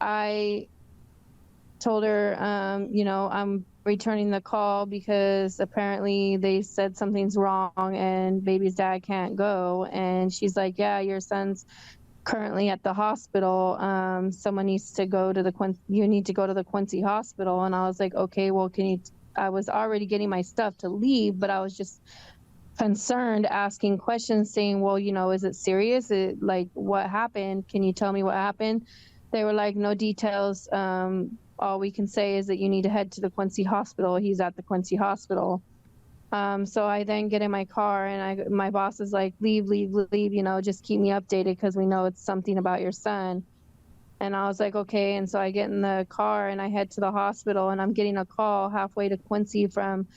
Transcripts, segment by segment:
I told her, I'm returning the call because apparently they said something's wrong and baby's dad can't go. And she's like, yeah, your son's currently at the hospital. Someone needs to go to you need to go to the Quincy hospital. And I was like, okay, well, I was already getting my stuff to leave, but I was just concerned, asking questions, saying, well, is it serious? Like, what happened? Can you tell me what happened? They were like, no details. All we can say is that you need to head to the Quincy hospital. He's at the Quincy hospital. So I then get in my car and my boss is like, leave, just keep me updated because we know it's something about your son. And I was like, okay. And so I get in the car and I head to the hospital, and I'm getting a call halfway to Quincy from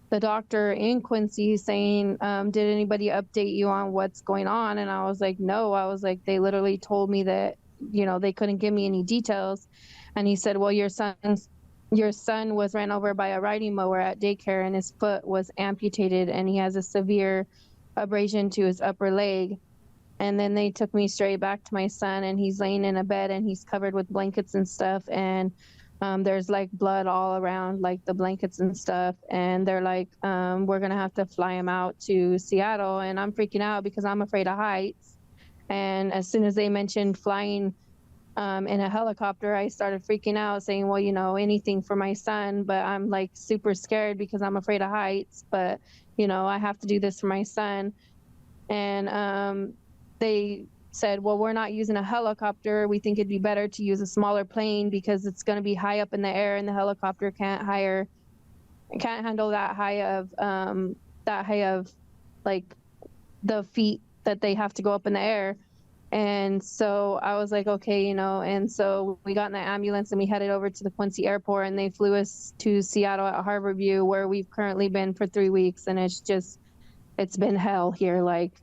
the doctor in Quincy saying, did anybody update you on what's going on? And I was like, no. I was like, they literally told me that, they couldn't give me any details. And he said, well, your son was ran over by a riding mower at daycare and his foot was amputated and he has a severe abrasion to his upper leg. And then they took me straight back to my son, and he's laying in a bed and he's covered with blankets and stuff. And there's like blood all around like the blankets and stuff. And they're like, we're going to have to fly him out to Seattle. And I'm freaking out because I'm afraid of heights. And as soon as they mentioned flying in a helicopter, I started freaking out, saying, well, anything for my son. But I'm like super scared because I'm afraid of heights. But, I have to do this for my son. And they said, well, we're not using a helicopter. We think it'd be better to use a smaller plane because it's going to be high up in the air and the helicopter can't handle that high of like the feet that they have to go up in the air. And so I was like, okay, and so we got in the ambulance and we headed over to the Quincy airport, and they flew us to Seattle at Harborview, where we've currently been for 3 weeks. And it's been hell here. Like,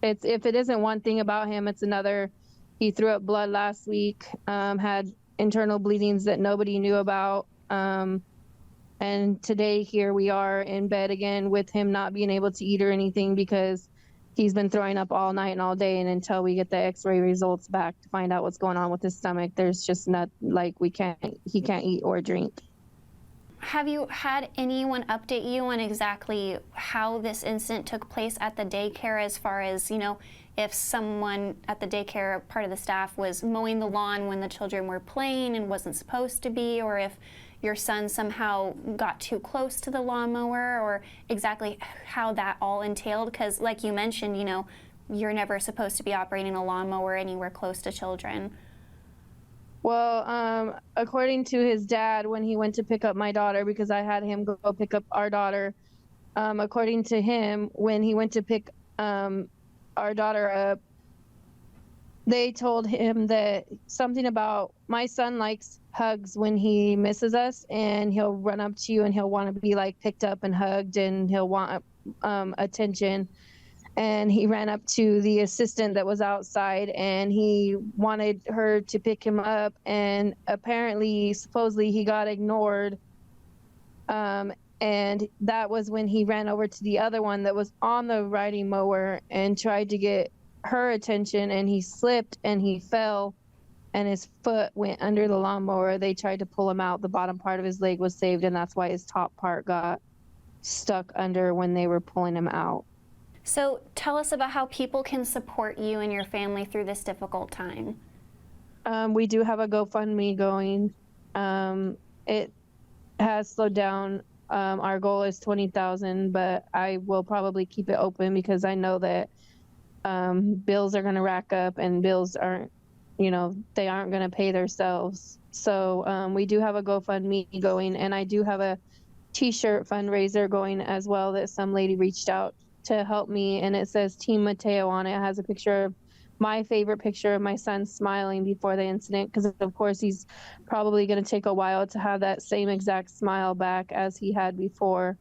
if it isn't one thing about him, it's another. He threw up blood last week, had internal bleedings that nobody knew about. And today here we are in bed again with him not being able to eat or anything because he's been throwing up all night and all day. And until we get the x-ray results back to find out what's going on with his stomach, there's just not, like, he can't eat or drink. Have you had anyone update you on exactly how this incident took place at the daycare, as far as, if someone at the daycare, part of the staff, was mowing the lawn when the children were playing and wasn't supposed to be, or if your son somehow got too close to the lawnmower, or exactly how that all entailed? Because like you mentioned, you're never supposed to be operating a lawnmower anywhere close to children. Well, according to his dad, when he went to pick up my daughter, because I had him go pick up our daughter, according to him, when he went to pick our daughter up, they told him that something about, my son likes hugs when he misses us, and he'll run up to you and he'll want to be like picked up and hugged, and he'll want attention. And he ran up to the assistant that was outside and he wanted her to pick him up, and supposedly he got ignored. And that was when he ran over to the other one that was on the riding mower and tried to get her attention, and he slipped and he fell and his foot went under the lawnmower. They tried to pull him out. The bottom part of his leg was saved, and that's why his top part got stuck under when they were pulling him out. So tell us about how people can support you and your family through this difficult time. We do have a GoFundMe going. It has slowed down. Our goal is 20,000, but I will probably keep it open because I know that bills are going to rack up, and bills aren't, they aren't going to pay themselves. So we do have a GoFundMe going, and I do have a t-shirt fundraiser going as well that some lady reached out to help me, and it says Team Mateo on it. It has a picture of my favorite picture of my son smiling before the incident, because of course he's probably going to take a while to have that same exact smile back as he had before.